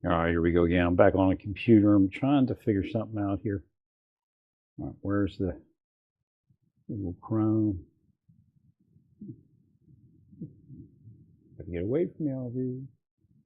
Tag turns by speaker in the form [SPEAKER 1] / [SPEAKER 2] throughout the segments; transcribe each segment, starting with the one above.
[SPEAKER 1] All right, here we go again. I'm back on the computer. I'm trying to figure something out here. All right, where's the Google Chrome? Got to get away from me, all of you.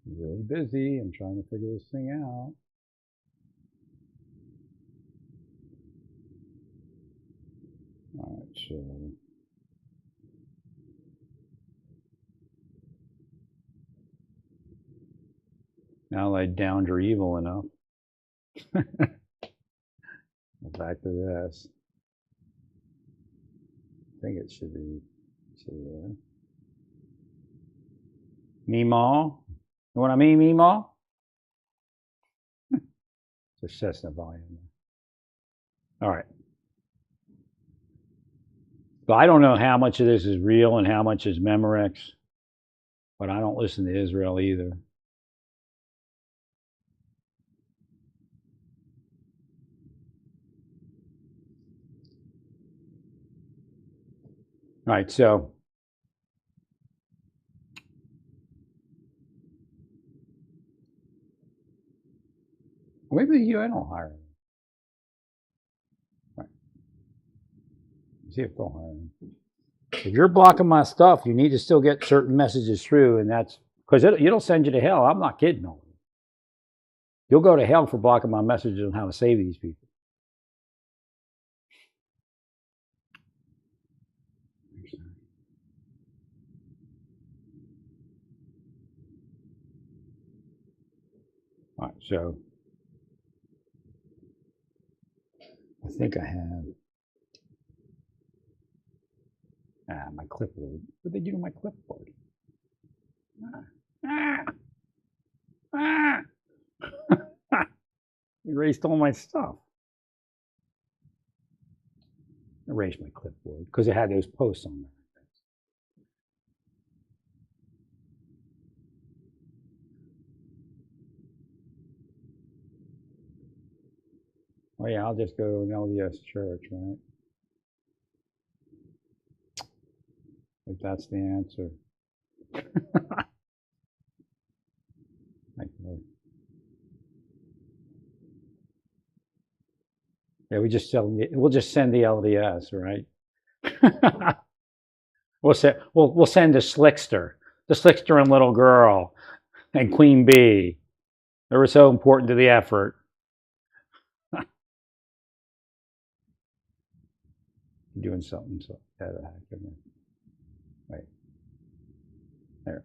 [SPEAKER 1] I'm really busy. I'm trying to figure this thing out. All right, so now that I downed her evil enough, back to this. I think it should be there. Meemaw. You know what I mean, Meemaw? Just Cessna volume. All right. So I don't know how much of this is real and how much is Memorex, but I don't listen to Israel either. All right, so maybe the UN will hire them. Right. See if they'll hire them. If you're blocking my stuff, you need to still get certain messages through, and that's because it'll send you to hell. I'm not kidding on you. You'll go to hell for blocking my messages on how to save these people. All right, so I think I have my clipboard. What did they do to my clipboard? Erased all my stuff. Erased my clipboard because it had those posts on there. Oh yeah, I'll just go to an LDS church, right? If that's the answer. Yeah, we'll just send the LDS, right? we'll send the Slickster and Little Girl, and Queen Bee. They were so important to the effort. Doing something so that Wait. There.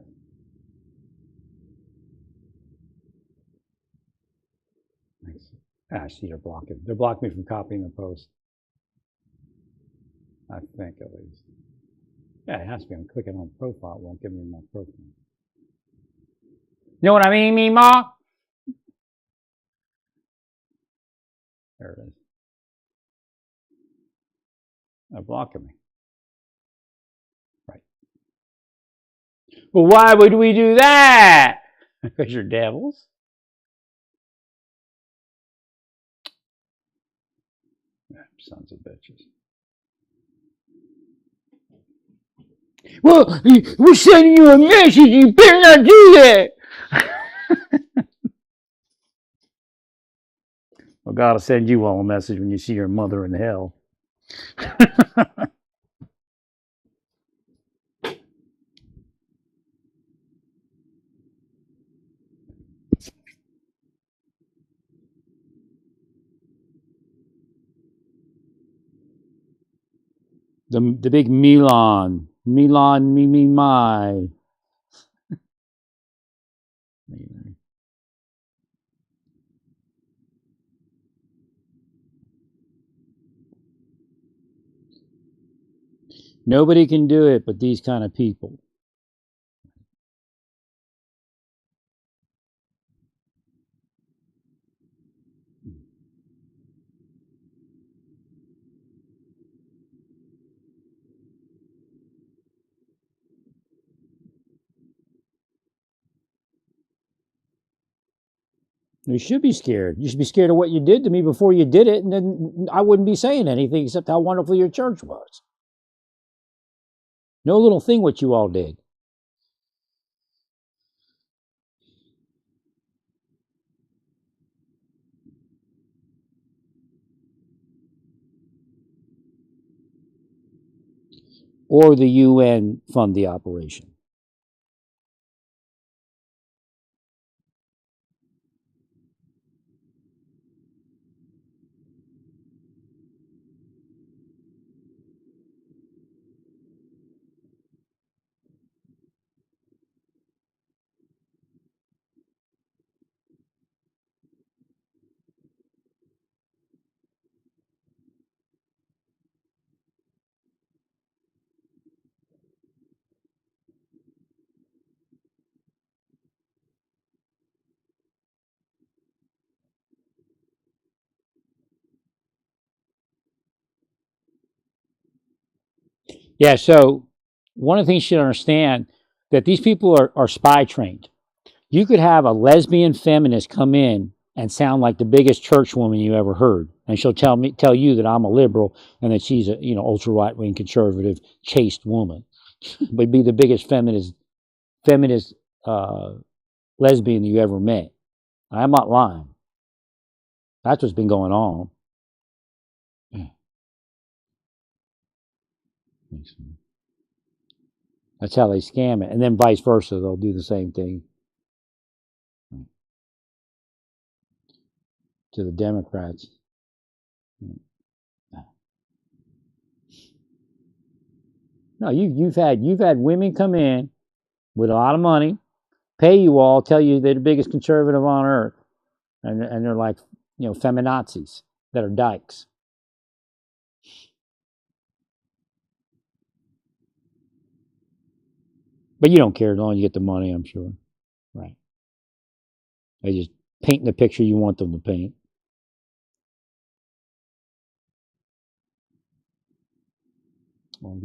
[SPEAKER 1] Nice. I see they're blocking. They're blocking me from copying the post. I think at least. Yeah, it has to be. I'm clicking on profile. It won't give me my profile. You know what I mean, Meemaw? There it is. They're blocking me. Right. Well, why would we do that? Because you're devils. Sons of bitches. Well, we're sending you a message. You better not do that. Well, God will send you all a message when you see your mother in hell. The big Milan, my. Nobody can do it but these kind of people. You should be scared. You should be scared of what you did to me before you did it, and then I wouldn't be saying anything except how wonderful your church was. No little thing what you all did. or the UN fund the operation? Yeah, so one of the things you should understand that these people are spy trained. You could have a lesbian feminist come in and sound like the biggest church woman you ever heard, and she'll tell you that I'm a liberal and that she's a ultra right wing conservative chaste woman, but be the biggest feminist uh, lesbian you ever met. I'm not lying. That's what's been going on. That's how they scam it, and then vice versa. They'll do the same thing to the Democrats. No, you've had women come in with a lot of money, pay you all, tell you they're the biggest conservative on earth, and they're like feminazis that are dykes. But you don't care as long as you get the money, I'm sure. Right? They just paint the picture you want them to paint. Oh,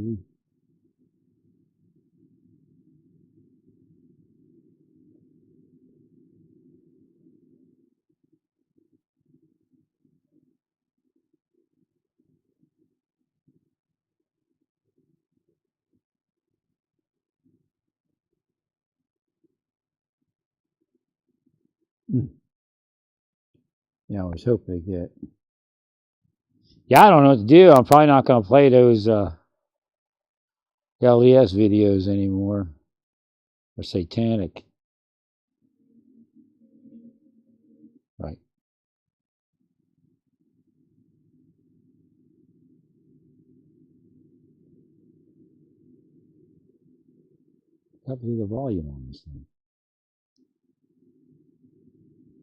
[SPEAKER 1] yeah, I always hope they get. Yeah, I don't know what to do. I'm probably not going to play those LDS videos anymore. They're satanic. Right. Have to do the volume on this thing.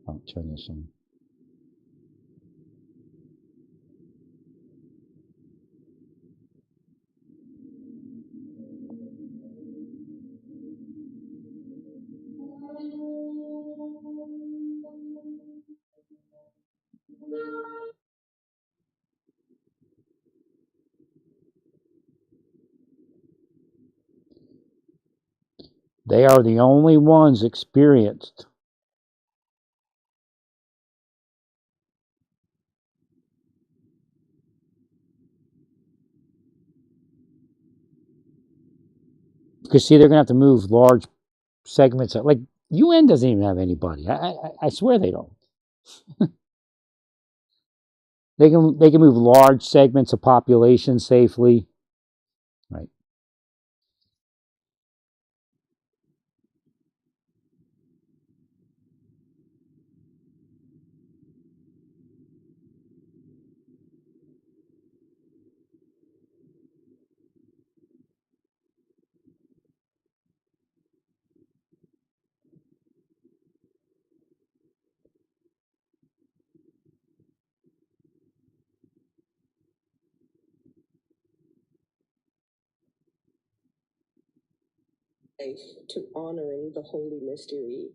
[SPEAKER 1] I'll turn this on. They are the only ones experienced. Because see, they're going to have to move large segments. Like UN doesn't even have anybody. I swear they don't. They can move large segments of population safely. Right.
[SPEAKER 2] To honoring the holy mystery,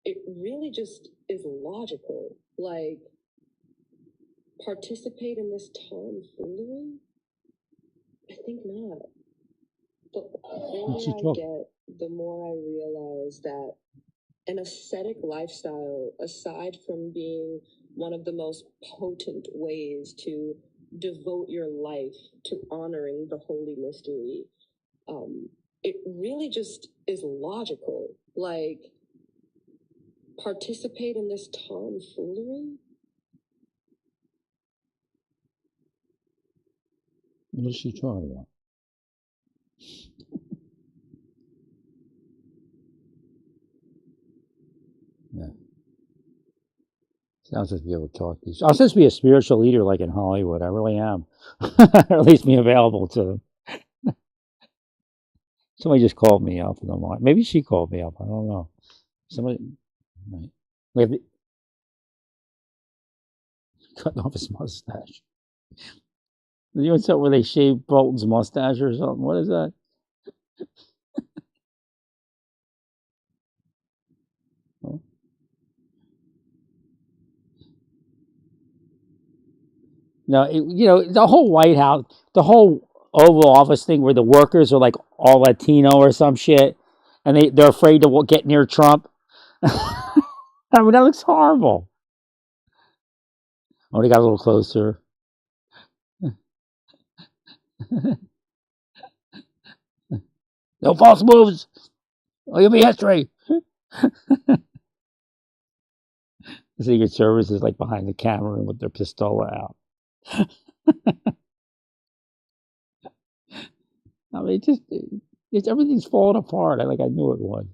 [SPEAKER 2] it really just is logical. Like, participate in this tomfoolery? I think not. But the older I get, the more I realize that an ascetic lifestyle, aside from being one of the most potent ways to devote your life to honoring the holy mystery, it really just is logical. Like, participate in this tomfoolery?
[SPEAKER 1] What is she talking about? Yeah. So I'm supposed to be able to talk to these. I'm supposed to be a spiritual leader like in Hollywood. I really am. Or at least be available to them. Somebody just called me up. And I'm like, maybe she called me up. I don't know. Somebody. Right. We have cutting off his mustache. You know what's up where they shave Bolton's mustache or something? What is that? Oh. No, the whole White House, the whole Oval Office thing where the workers are like all Latino or some shit, and they're afraid to get near Trump. I mean, that looks horrible. Oh, they got a little closer. No false moves. Oh, you'll be history. The Secret Service is like behind the camera with their pistola out. I mean, it's everything's falling apart. I knew it would.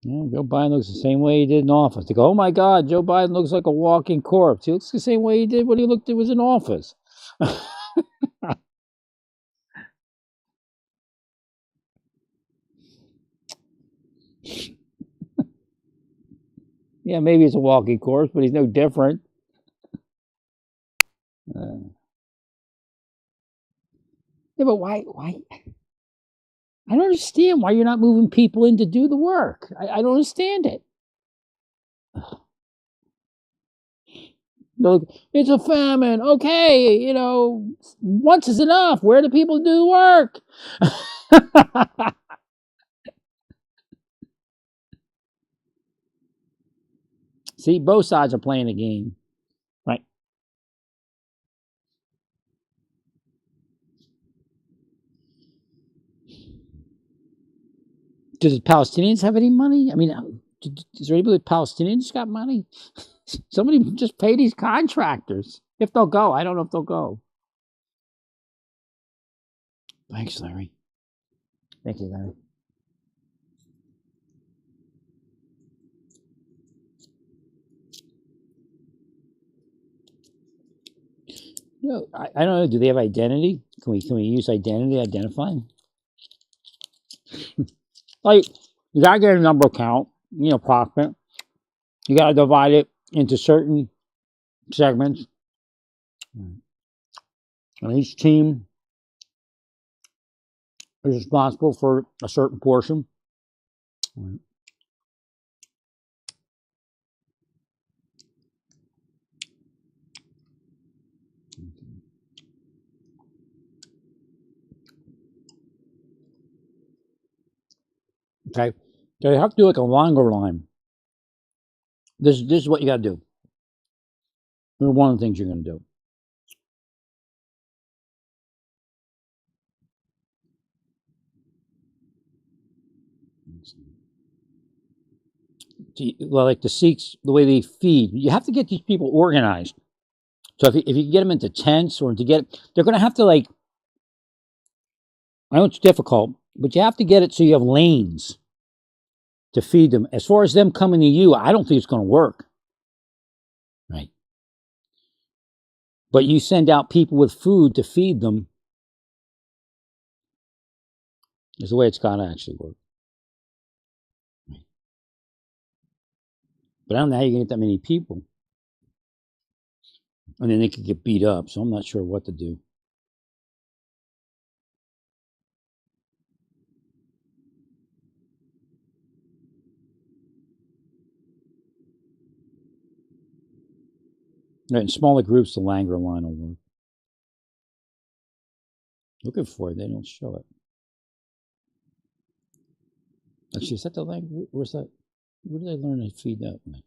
[SPEAKER 1] Yeah, Joe Biden looks the same way he did in office. They go, oh my God, Joe Biden looks like a walking corpse. He looks the same way he did when he was in office. Yeah, maybe he's a walking corpse, but he's no different. Yeah, but why? I don't understand why you're not moving people in to do the work. I don't understand it. Look, it's a famine. Okay, once is enough. Where do people do the work? See, both sides are playing the game, right? Does the Palestinians have any money? I mean, is there anybody with Palestinians got money? Somebody just pay these contractors. If they'll go, I don't know if they'll go. Thanks, Larry. Thank you, Larry. I don't know. Do they have identity? Can we use identity to identify them? Like, you gotta get a number count, profit. You gotta divide it into certain segments. And each team is responsible for a certain portion. Okay. So you have to do like a longer line. This is what you gotta do. This is one of the things you're gonna do. Well, like the Sikhs, the way they feed, you have to get these people organized. So if you get them into tents or they're going to have to I know it's difficult, but you have to get it so you have lanes to feed them. As far as them coming to you, I don't think it's going to work. Right. But you send out people with food to feed them. Is the way it's got to actually work. Right. But I don't know how you're going to get that many people. And then they could get beat up. So I'm not sure what to do. In smaller groups, the Langer line will work. Looking for it, they don't show it. Actually, is that the Langer? Where's that? Where did I learn to feed that way?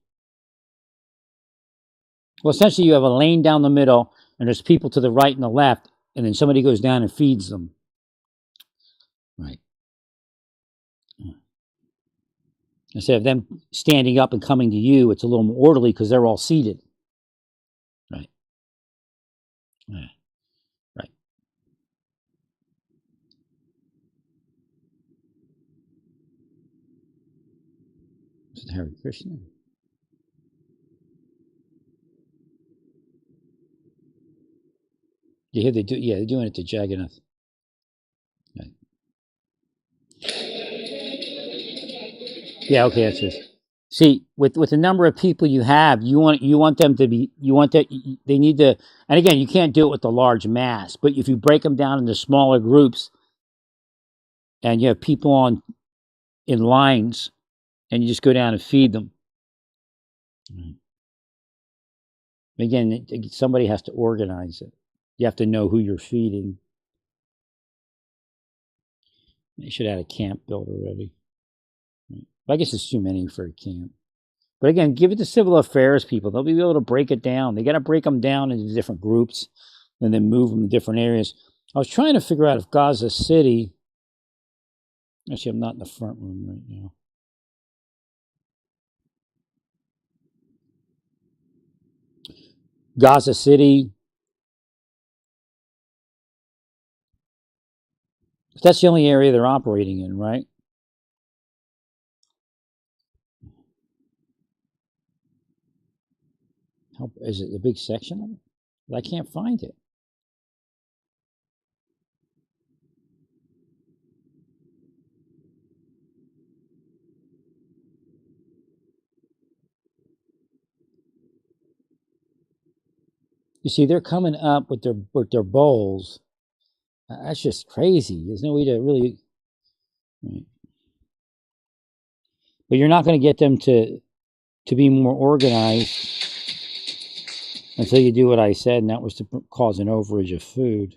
[SPEAKER 1] Well, essentially, you have a lane down the middle, and there's people to the right and the left, and then somebody goes down and feeds them. Right. Instead of them standing up and coming to you, it's a little more orderly because they're all seated. Right. Right. Right. Is it Hare Krishna? Yeah, they do. Yeah, they're doing it to Jagannath. Right. Yeah. Okay, that's it. See, with the number of people you have, you want them to be, you want that, they need to, and again, you can't do it with the large mass, but if you break them down into smaller groups, and you have people on in lines, and you just go down and feed them. Again, somebody has to organize it. You have to know who you're feeding. They should add a camp built already. I guess it's too many for a camp. But again, give it to civil affairs people. They'll be able to break it down. They got to break them down into different groups and then move them to different areas. I was trying to figure out if Gaza City. Actually, I'm not in the front room right now. Gaza City. That's the only area they're operating in, right? Is it the big section of it? I can't find it. You see, they're coming up with their bowls. That's just crazy. There's no way to really. Right. But you're not going to get them to be more organized until you do what I said, and that was to cause an overage of food.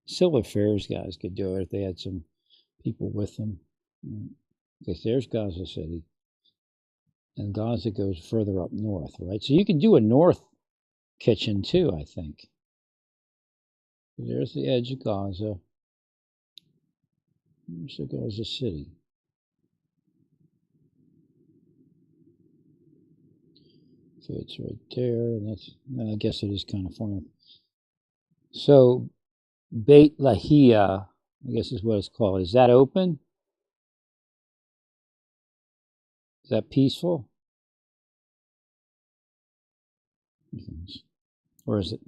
[SPEAKER 1] Civil affairs guys could do it if they had some people with them. Because there's Gaza City. And Gaza goes further up north, right? So you can do a north kitchen too, I think. There's the edge of Gaza. There's the Gaza City. So it's right there, and that's, I guess it is kind of far. So Beit Lahia, I guess is what it's called. Is that open? Is that peaceful? Or is it?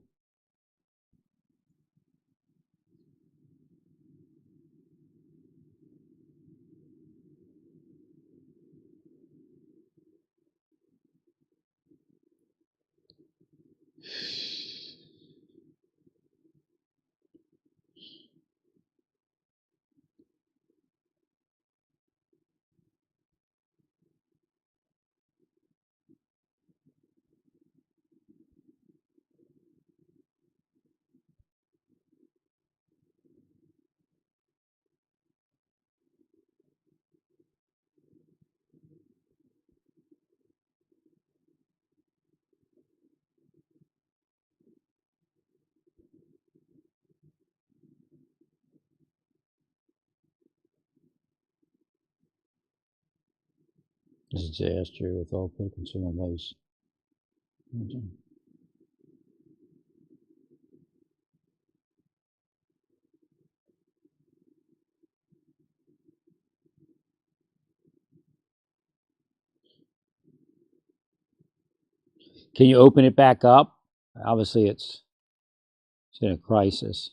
[SPEAKER 1] Disaster with all concern lives. Can you open it back up? Obviously, it's in a crisis.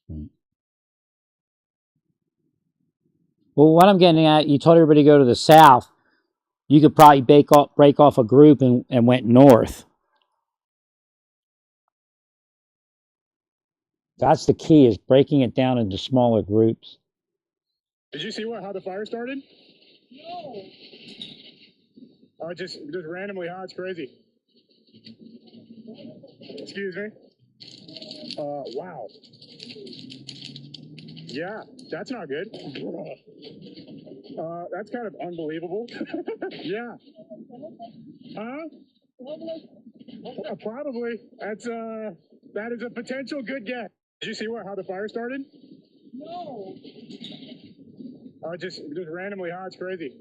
[SPEAKER 1] Right. Well, what I'm getting at, you told everybody to go to the south. You could probably break off a group and went north. That's the key, is breaking it down into smaller groups.
[SPEAKER 3] Did you see how the fire started? No. Just randomly hot. It's crazy. Excuse me. Wow. Yeah, that's not good. That's kind of unbelievable. Yeah. Huh? Probably. That is a potential good guess. Did you see how the fire started? No. Just randomly hot. It's crazy.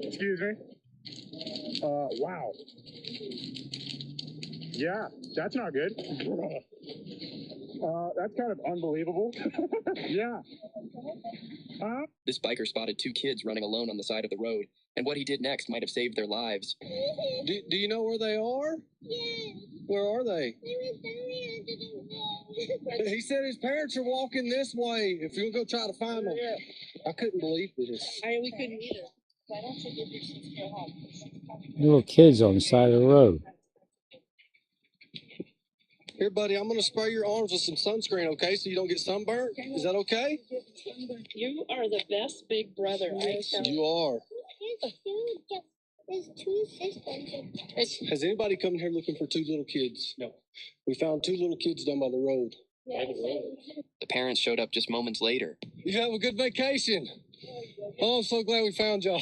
[SPEAKER 3] Excuse me. Wow. Yeah, that's not good. That's kind of unbelievable. Yeah. Huh?
[SPEAKER 4] This biker spotted two kids running alone on the side of the road, and what he did next might have saved their lives.
[SPEAKER 5] Do you know where they are?
[SPEAKER 6] Yes.
[SPEAKER 5] Where are they?
[SPEAKER 6] They were standing under the road.
[SPEAKER 5] He said his parents are walking this way. If you'll go try to find them.
[SPEAKER 6] Yeah.
[SPEAKER 5] I couldn't believe this.
[SPEAKER 6] We couldn't either. Why don't you give your sister a hug?
[SPEAKER 1] Little kids on the side of the road.
[SPEAKER 5] Here, buddy, I'm going to spray your arms with some sunscreen, okay, so you don't get sunburnt? Is that okay?
[SPEAKER 6] You are the best big brother.
[SPEAKER 5] Yes, you are.
[SPEAKER 6] There's two sisters.
[SPEAKER 5] Has anybody come here looking for two little kids? No. We found two little kids down by the road.
[SPEAKER 6] Yeah.
[SPEAKER 4] The parents showed up just moments later.
[SPEAKER 5] You have a good vacation. Oh, I'm so glad we found y'all.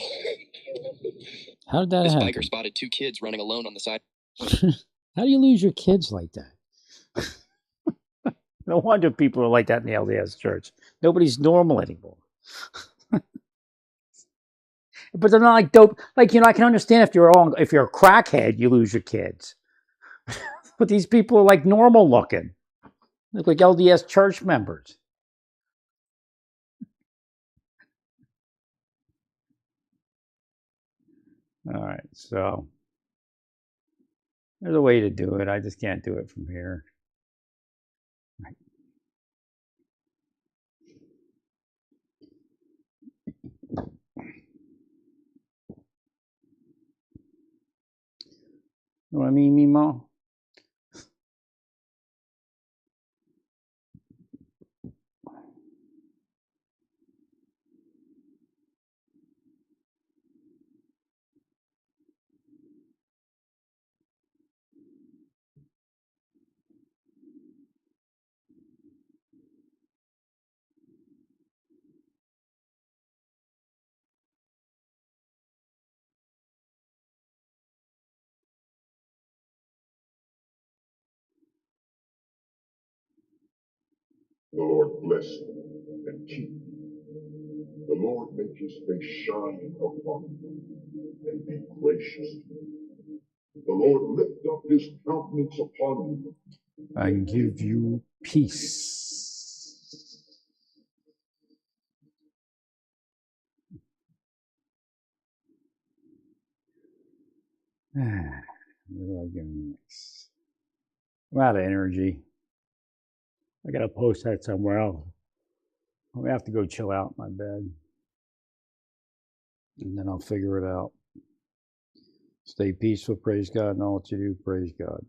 [SPEAKER 1] How did that
[SPEAKER 4] This
[SPEAKER 1] happen?
[SPEAKER 4] biker spotted two kids running alone on the side.
[SPEAKER 1] How do you lose your kids like that? No wonder people are like that in the LDS church. Nobody's normal anymore. But they're not like dope. Like, I can understand if you're a crackhead, you lose your kids. But these people are like normal looking. Look like LDS church members. All right, so there's a way to do it. I just can't do it from here. Right. You know what I mean, Mimo?
[SPEAKER 7] The Lord bless you and keep you. The Lord make his face shine upon you and be gracious to you. The Lord lift up his countenance upon you
[SPEAKER 1] and give you peace. Where do I go next? I'm out of energy. I gotta post that somewhere else. I'm gonna have to go chill out in my bed. And then I'll figure it out. Stay peaceful, praise God, and all that you do, praise God.